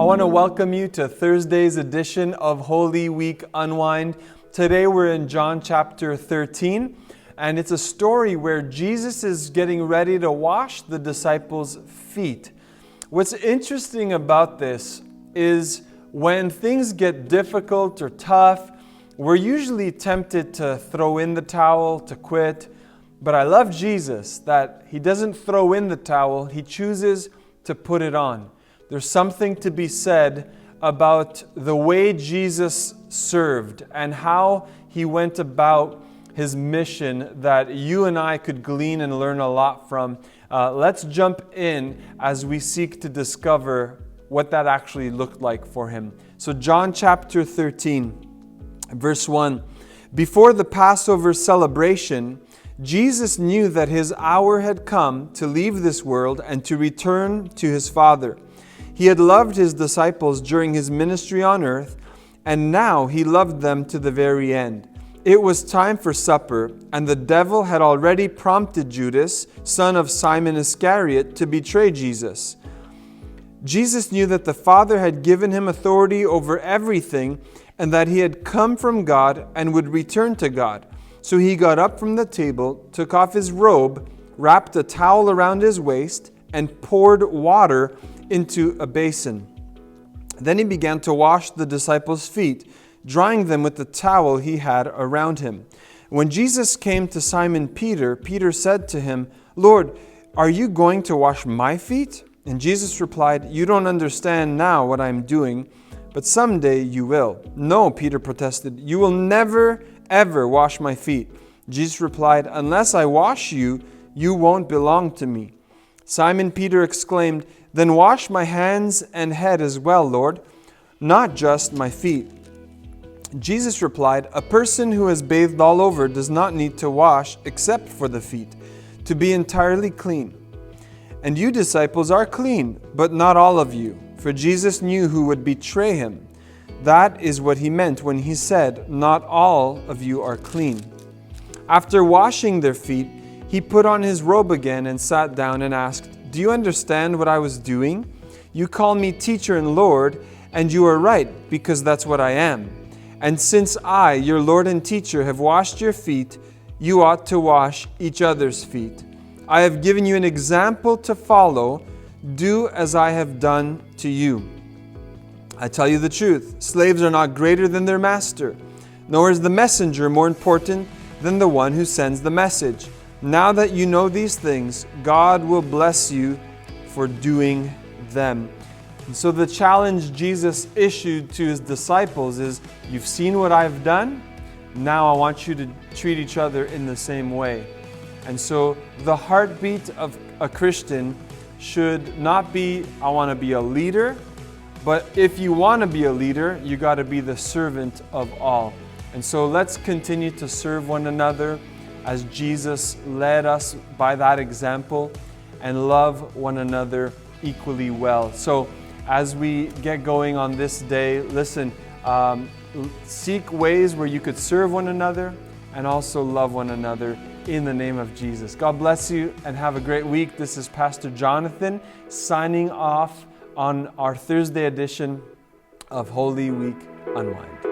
I want to welcome you to Thursday's edition of Holy Week Unwind. Today we're in John chapter 13, and it's a story where Jesus is getting ready to wash the disciples' feet. What's interesting about this is when things get difficult or tough, we're usually tempted to throw in the towel, to quit. But I love Jesus that He doesn't throw in the towel, He chooses to put it on. There's something to be said about the way Jesus served and how He went about His mission that you and I could glean and learn a lot from. Let's jump in as we seek to discover what that actually looked like for Him. So John chapter 13, verse 1. Before the Passover celebration, Jesus knew that His hour had come to leave this world and to return to His Father. He had loved His disciples during His ministry on earth, and now He loved them to the very end. It was time for supper, and the devil had already prompted Judas, son of Simon Iscariot, to betray Jesus. Jesus knew that the Father had given Him authority over everything, and that He had come from God and would return to God. So He got up from the table, took off His robe, wrapped a towel around His waist, and poured water into a basin. Then He began to wash the disciples' feet, drying them with the towel He had around Him. When Jesus came to Simon Peter, Peter said to Him, "Lord, are you going to wash my feet?" And Jesus replied, "You don't understand now what I am doing, but someday you will." "No," Peter protested, "you will never, ever wash my feet." Jesus replied, "Unless I wash you, you won't belong to me." Simon Peter exclaimed, "Then wash my hands and head as well, Lord, not just my feet." Jesus replied, "A person who has bathed all over does not need to wash except for the feet, to be entirely clean. And you disciples are clean, but not all of you." For Jesus knew who would betray Him. That is what He meant when He said, "Not all of you are clean." After washing their feet, He put on His robe again and sat down and asked, "Do you understand what I was doing? You call me teacher and Lord, and you are right, because that's what I am. And since I, your Lord and teacher, have washed your feet, you ought to wash each other's feet. I have given you an example to follow. Do as I have done to you. I tell you the truth, slaves are not greater than their master, nor is the messenger more important than the one who sends the message. Now that you know these things, God will bless you for doing them." And so the challenge Jesus issued to His disciples is, you've seen what I've done, now I want you to treat each other in the same way. And so the heartbeat of a Christian should not be, I want to be a leader, but if you want to be a leader, you got to be the servant of all. And so let's continue to serve one another as Jesus led us by that example, and love one another equally well. So as we get going on this day, listen, seek ways where you could serve one another and also love one another in the name of Jesus. God bless you and have a great week. This is Pastor Jonathan signing off on our Thursday edition of Holy Week Unwind.